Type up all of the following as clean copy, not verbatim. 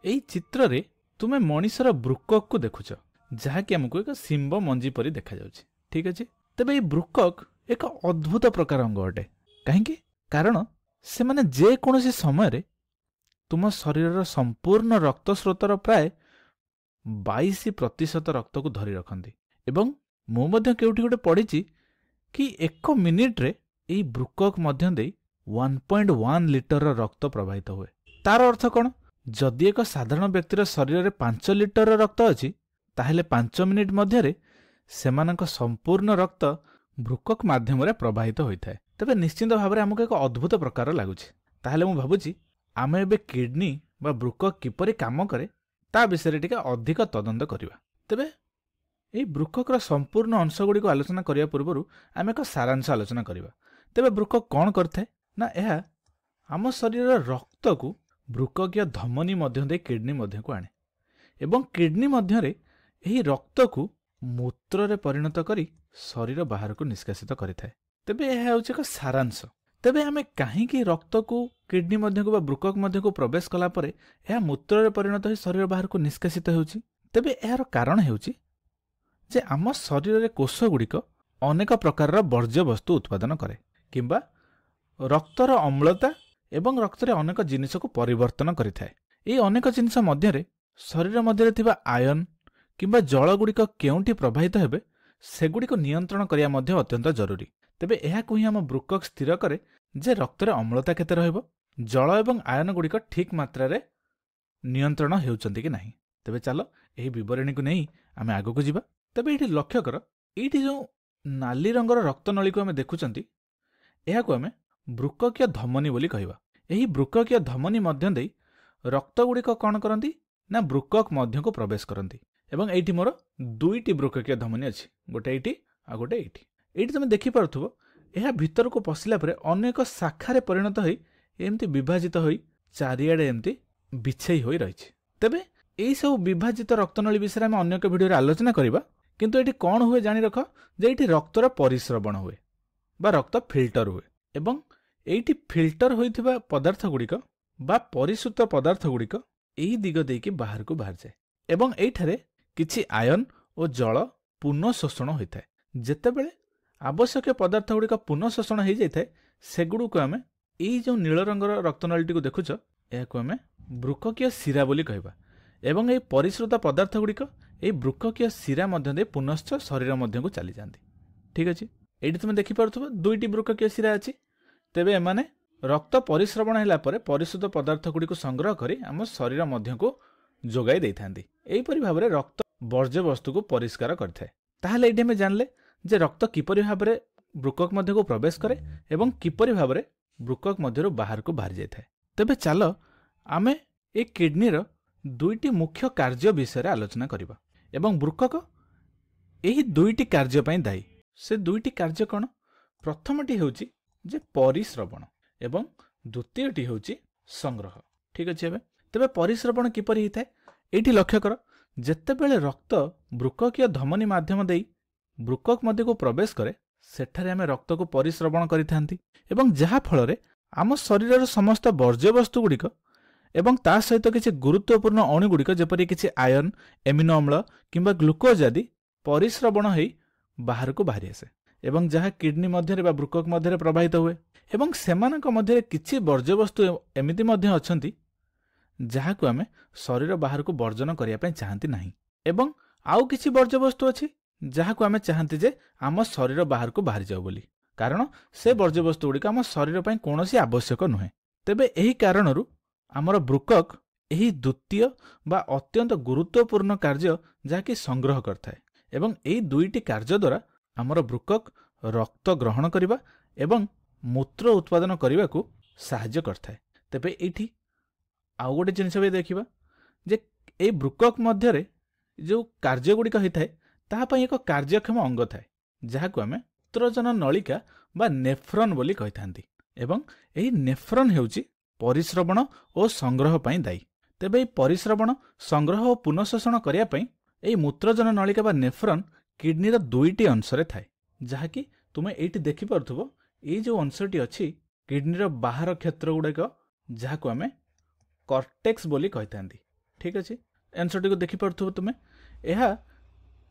एई चित्र रे तुमे मनीषर ब्रुकक को देखुछ जहाँकि आमको एक सिंब मंजी परी देखा जाउछि। ठीक अछि। तेबे एई ब्रुकक एक अद्भुत प्रकार अंग अटे। काहेकि कारण से माने जे कोनोसी समय रे तुम शरीर संपूर्ण रक्त स्रोतर प्राय 22% रक्त को धरी रखती। एवं मु मध्य केउठी गोटे पढ़ी कि 1 मिनिट रे एई ब्रुकक मध्य दे 1.1 लिटर रक्त प्रवाहित हुए। तार अर्थ कौन? जदि एक साधारण व्यक्तिर शरीर में 5 लिटर रक्त अच्छी ताहले 5 मिनिट मध्य सेमानक संपूर्ण रक्त ब्रुकक माध्यम प्रवाहित होता है। तेबे निश्चित भाव में आमको एक अद्भुत प्रकार लगुच। ताहले मु भाबुची आमे एबे किडनी बा ब्रुकक किपरि काम करे ता विषय टिके अधिक तदंत करिवा। तेबे एई ब्रुकक संपूर्ण अंश गुडी को आलोचना करिया पूर्व आमे एक सारांश आलोचना करिवा। तेबे ब्रुकक कौन करथे ना यह आम शरीर रक्त को ब्रुककीय धमनी मध्य दे किडनी मध्य को आने एवं किडनी मध्य रे एही रक्त को मूत्र रे परिणत करी शरीर बाहर को निष्कासित करिथाय। तेबे यह होछि एक सारांश। तेबे आमे काहेकि रक्त को किडनी मध्य को बा ब्रुकक मध्य को प्रवेश कला परे यह मूत्र रे परिणत होई शरीर बाहर को निष्कासित होछि? तेबे यार कारण हेउछि जे आम शरीर रे कोष गुड़िक अनेक प्रकार वर्ज्य वस्तु उत्पादन करे किंबा रक्तर अम्लता एवं रक्त रे अनेक जिनिस को परिवर्तन करिथाय। एई अनेक जिनिस मध्य रे शरीर मध्य थिबा आयन किंबा जल गुड़िक केउंठी प्रवाहित हेबे सेगुड़िक नियंत्रण करिया मध्य अत्यंत जरूरी। तेबे एहा को ही हम ब्रुकक स्थिर करे जे रक्त रे अम्लता केते रहइबो, जल एवं आयन गुड़िक ठीक मात्रा रे नियंत्रण हेउचंती कि नाही। तेबे चलो एही विवरणी को नहीं आमे आगो को जिबा। तेबे एठी लक्ष्य कर एठी जो नाली रंगर रक्त नली को आमे देखुचंती एहा को आमे ब्रुककीय धमनी बोली कहिबा। एही ब्रुककीय धमनी मध्य देई रक्त गुड़िक कौन करती ना ब्रुकक मध्य को प्रवेश करती। एवं एठी मोर दुईटी ब्रुककीय धमनी अछि, गोटे एठी आ गोटे एठी। एठी तुम देखि पारुथबो एहा भीतर को पसिला परे अनेक शाखारे परिणत होई एमती विभाजित होई चारियाडे एमती बिछेई होई रहिछि। तेबे एई सब विभाजित रक्तनली विषय में अन्य एक वीडियो रे आलोचना करिबा। किंतु एठी कौन हुए जानि रख जे एठी रक्तर परिश्रवण हुए बा रक्त फिल्टर हुए एवं एठी फिल्टर होइथिबा पदार्थ गुड़िक बा परिशुद्ध पदार्थ गुड़िक एही दिग देकी बाहर को बाहर जाए एवं एठारे किछि आयन और जल पुनः शोषण होइथाय। जेतेबेले आवश्यक पदार्थ गुड़िक पुनः शोषण हो जाए सेगुड़ को आमे एही जो नील रंगर रक्तनली को देखुच एहाको आमे ब्रुककीय शिरा बोली कहबा। एवं एही परिश्रुत पदार्थ गुड़िक एही ब्रुककीय शिरा मध्य दे पुनश्च शरीर मध्य को चली जांती। ठीक अछि। एठी तुम देखि पारुथबो दुईटी ब्रुककीय शिरा अछि। तेबे एमाने रक्त परिश्रवण होला परे परिशुद्ध पदार्थ गुड़िक संग्रह करी आम शरीर मध्य को जोगाई देइथांती। एहीपरि भाबरे रक्त वर्ज्य वस्तु को परिष्कार करथाय। ताहले एठी हम जानले जे रक्त किपरि भाबरे ब्रुकक मध्य को प्रवेश करे एवं किपरि भाबरे ब्रुकक मध्यरु बाहर को बाहर जाय थाय। तेबे चलो आमे ए किडनी रो दुईटी मुख्य कार्य विषय रे आलोचना करिबा। एवं ब्रुकक एही दुईटी कार्य पई दायी। से दुईटी कार्य कोन? प्रथमटी हेउची जे परिश्रवण एवं द्वितीयटी हेउची संग्रह। ठीक अछि। एबे तेबे परिश्रवण किपरि हिताय एठी लक्ष्य कर जेतेबेले रक्त ब्रुककीय धमनी माध्यम देई ब्रुकक मध्य को प्रवेश करे सेठारे आमे रक्त को परिश्रवण करिथांती एवं जहा फलरे आम शरीर समस्त वर्ज्य वस्तु गुड़िक एवं ता सहित किछि गुरुत्वपूर्ण अणु गुड़िक जेपरि किछि आयन एमिनो अम्ल किंबा ग्लूकोज आदि परिश्रवण होई बाहर को बाहरी आसे एवं जहा किडनी मध्य बा ब्रुकक मध्य प्रवाहित हुए एवं सेमानक मध्य किछि वर्ज्य वस्तु एमिति मध्य अछंती जहा को आमे शरीर बाहर को वर्जन करिया पय चाहंती नाही एवं आउ किछि वर्ज्य वस्तु अछि जहा को आमे चाहंती जे आम शरीर बाहर को बाहरी जाउ बोली कारण से वर्ज्य वस्तु गुड़िक आम शरीर पय कोनोसी आवश्यक नुहे। तेबे एही कारणरू आमर ब्रुकक एही द्वितीय बा अत्यंत गुरुत्वपूर्ण कार्य जाकी संग्रह करथाय एवं एही दुईटी कार्य द्वारा आमर ब्रुकक रक्त ग्रहण करिबा एवं मूत्र उत्पादन करिबा को सहाय्य करथाय। तेबे एठी आउ गोटे जिनिस भी देखिबा जे ए ब्रुकक मध्य रे जो कार्य गुड़िक होइथाय ताहा पय एक कार्यक्षम अंग थाए जहा को आमे मूत्रजन नलिका बा नेफ्रन बोली कहिथांती एवं एही नेफ्रन हेउची परिश्रवण और संग्रह पय दायी। तेबे परिश्रवण संग्रह और पुनःशोषण करिया पय एही मूत्रजन नलिका बा नेफ्रन किडनी रो दुईटी अंश रे थाए जहा कि तुमे एठी देखि परथबो ए जो अंशटी अछि किडनी रो बाहर क्षेत्र गुड़िक जहा को आमे कॉर्टेक्स बोली कहिथांती। ठीक अच्छे आंसर टी देखिपु तुम यह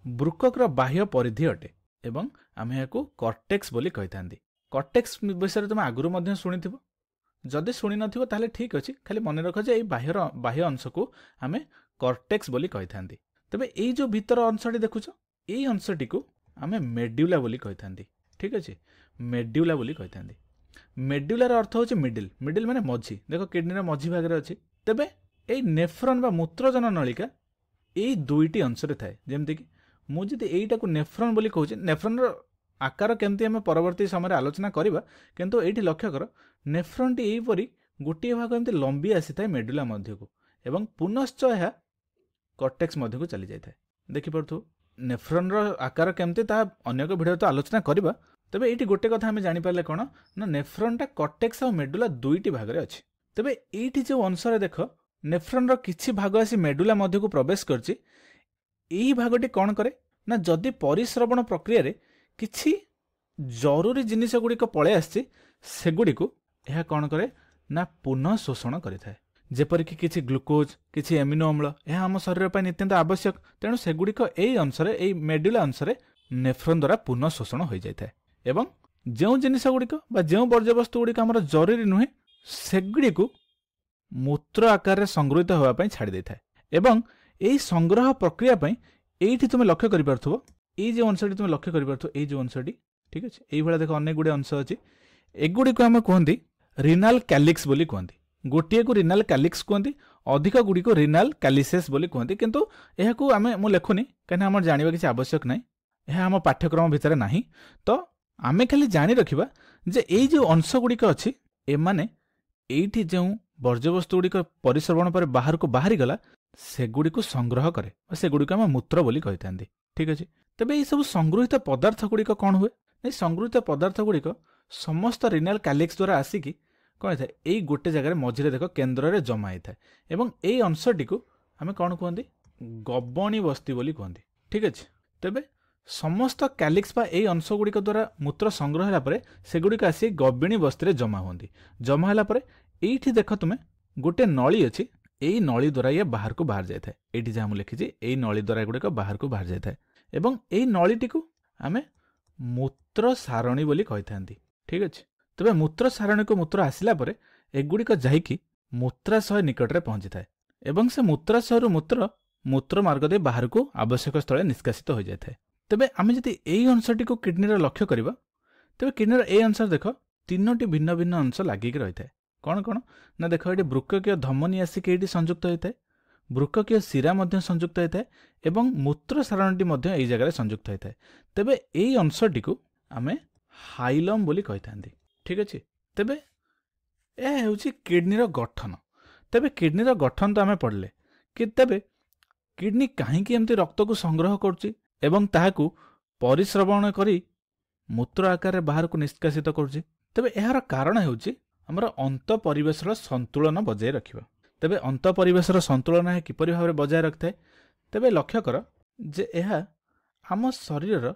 ब्रुकक बाह्य परिधि अटे एवं आम यहाँ कर्टेक्स बोली कही था। कर्टेक्स विषय तुम आगुरी शुणी जदि शुणी न ताले ठीक अच्छे खाली मन रख जे बाह्य अंश को आम कर्टेक्स बोली कही था। तेबे ये जो भीतर अंशटी देखुच ये अंशटी को आम मेड्यूला बोली कही था। ठीक अच्छे मेड्यूला बोली कही था। मेड्यूलार अर्थ हूँ मिडिल मिडिल माने मझी देख किडनी मझी भाग में अच्छी। तेबे ये नेफ्रन बा मूत्रजन नलिका ये दुईटी अंश थाए जमती मुझे यहीटा को नेफ्रन बोली कहूँ नेफ्रन आकार केमती आम परवर्ती समय आलोचना करवा किंतु ये लक्ष्य कर नेफ्रन टी यहीपरी गोटे भाग एमती लंबी आसी था मेडुला मध्य को एवं पुनश्च यह कर्टेक्स मध्य को चली जाए देखिपु नेफ्रन आकार केमती अन्य भिडियो तो आलोचना करवा। तेबे ये गोटे कथा आम जापारे कौन ना नेफ्रन टा कर्टेक्स और मेडुला दुईटी भाग में अच्छी। तेबे ये जो अंश देख नेफ्रन किछि भाग आसी मेडुला मध्य को प्रवेश करछि यही भागटी कौन करे ना जदि परिश्रवण प्रक्रिया रे किछि जरूरी जिनिस गुड़िक पलै आसी सेगुड़ी यह कौन करे ना पुनः शोषण करें जेपरिक किछि ग्लुकोज किछि एमिनो अम्ल यह आम शरीर पर नित्यंत आवश्यक तेणु सेगुड़िक यही अंशरे यही मेडुला अंशरे नेफ्रन द्वारा पुनः शोषण हो जाए एवं जो जिनिस गुड़िक जो वर्ज्यवस्तु गुड़िक आमर जरूरी नुहे सेगुड़ी मूत्र आकार में संग्रहित होगापी छाड़ी दे था एवं यही संग्रह प्रक्रिया ये तुम लक्ष्य कर ये जो अंशटी तुम लक्ष्य कर ये जो अंशटी ठीक अच्छे यही देख अनेक गुड़े अंश अच्छी एगुड़ी को आम कहती रिनाल कैलिक्स बोली कहती गोटे को रिनाल कैलिक्स कहती अधिक गुड़ी को रिनाल कैलिसेस बोली कहती किंतु यह मु लिखुनी कहीं आम जानवा किसी आवश्यक ना यह आम पाठ्यक्रम भितर ना तो आम खाली जानी रखा जे ये जो अंश गुड़िक अच्छी एमाने एठी जो वर्ज्यवस्तु गुड़िक परिश्रवण पर बाहर को बाहरी गला सेगुड़ी को संग्रह करे और सेगुड़ी आम मूत्र बोली कही था। ठीक अच्छे तेबे ये सब संगृहित पदार्थ गुड़िक कौन हुए संगृहित पदार्थ गुड़िक समस्त रिनाल कैलिक्स द्वारा आसिकी कौन था यही गोटे जगह मझे देख केन्द्र में जमा होता है एवं यही अंशटी को आम कौन कहते गबणी बस्ती बोली कहते। ठीक अच्छे तेबे समस्त कैलिक्स बा यही अंश गुड़िक द्वारा मूत्र संग्रह होगा सेगुड़िक आसी गबिणी बस्ती जमा होती जमा होगापर ये देख तुम्हें गोटे नली अच्छी यही नली द्वारा ये बाहर को बाहर जाए ये जहाँ मुझे लिखी यही नली द्वारा गुड़िक बाहर को बाहर जाए एवं यही नलीटी को आम मूत्र सारणी बोली कही था। ठीक अच्छे तेबे मूत्र सारणी को मूत्र आसला एगुड़िक जाइकी मूत्राशय निकट में पहुंची थाए एवं से मूत्राशय मूत्र मूत्र मार्ग दे बाहर को आवश्यक स्थल निष्कासित हो जाए। तेबे आम जदि यही अंशटी को किडनी लक्ष्य करवा तेबे किडनी ए अंश देख तीनोटी भिन्न भिन्न अंश लगिक रही है कौन कौन ना देख ये ब्रुककीय धमनी आसिक ये संयुक्त होता है ब्रुककीय शिरा संयुक्त होता है एवं मूत्र सारणटी यही जगह संयुक्त होता है तेबे यही अंशटी को आम हाइलम बोली कही था। ठीक अच्छे तेबे यह हूँ किडनी गठन तेबे किडनी गठन तो आम पढ़ले कि तेबे किडनी कहीं एमती रक्त को संग्रह करुच्ची एवं ताहाकू परिश्रवण करी मूत्र आकार बाहर को निष्कासित करुच्ची तेबे यार कारण होउची हमर अंत परिवेशर संतुलन बजाय रखिबा। तेबे अंत परिवेशर संतुलन है किपरि भाव बजाय रखिथाए तेबे लक्ष्य कर जे यह आम शरीर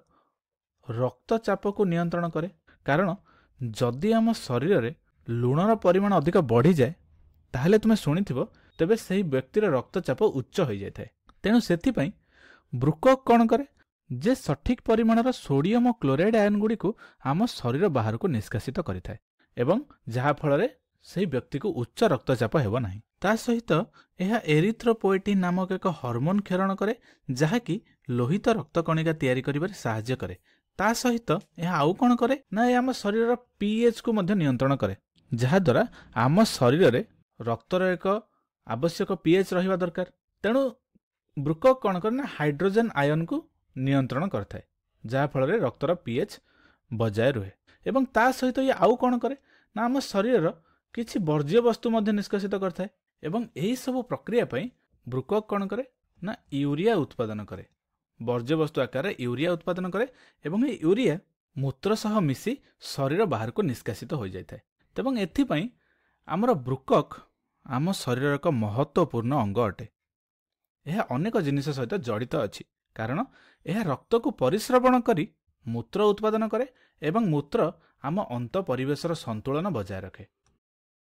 रक्तचाप को नियंत्रण करे कारण जदि आम शरीर में लुणर परिमाण अधिक बढ़ी जाए ताहले तुम शुणिथिबो तेबे सही व्यक्तिर रक्तचाप उच्च हो जाए तेणु सेथिपई ब्रुकक कौन करे जे सठिक परिमाणर सोडियम और क्लोराइड आयन गुड़ी को आम शरीर बाहर को निष्कासित करिथाए एवं जहा फल से व्यक्ति को उच्च रक्तचाप हेब नाही। ता सहित यह एरिथ्रोपोएटिन नामक एक हार्मोन क्षरण करे जहाँकि लोहित रक्तकणिका तैयारी करिबारे सहाय्य करे। ता सहित यह आउ कौन करे ना आम शरीर पीएच को मध्य नियंत्रण करे जहाद्वारा आम शरीर में रक्तर एक आवश्यक पीएच रहिबा दरकार। तेणु ब्रुकक कौन करे ना हाइड्रोजन आयन को नियंत्रण करथाए जहा फल रक्तर पीएच बजाय रुहे एवं ता सहित ये आउ कौन करे ना आम शरीर किछि वर्ज्य वस्तु मध्य निष्कासित करथाए एवं यही सब प्रक्रिया पई ब्रुकक कौन करे ना यूरिया उत्पादन करे वर्ज्य वस्तु आकार यूरिया उत्पादन करे एवं ये यूरिया मूत्र सह मिसी शरीर बाहर को निष्कासित हो जाए तेवं एथिपई आमर ब्रुकक आम शरीर एक महत्वपूर्ण अंग अटे। यह अनेक जिनिस सहित जड़ित अछि कारण यह रक्त को परिश्रवण करी मूत्र उत्पादन करे एवं मूत्र आम अंत परिवेशर संतुलन बजाय रखे।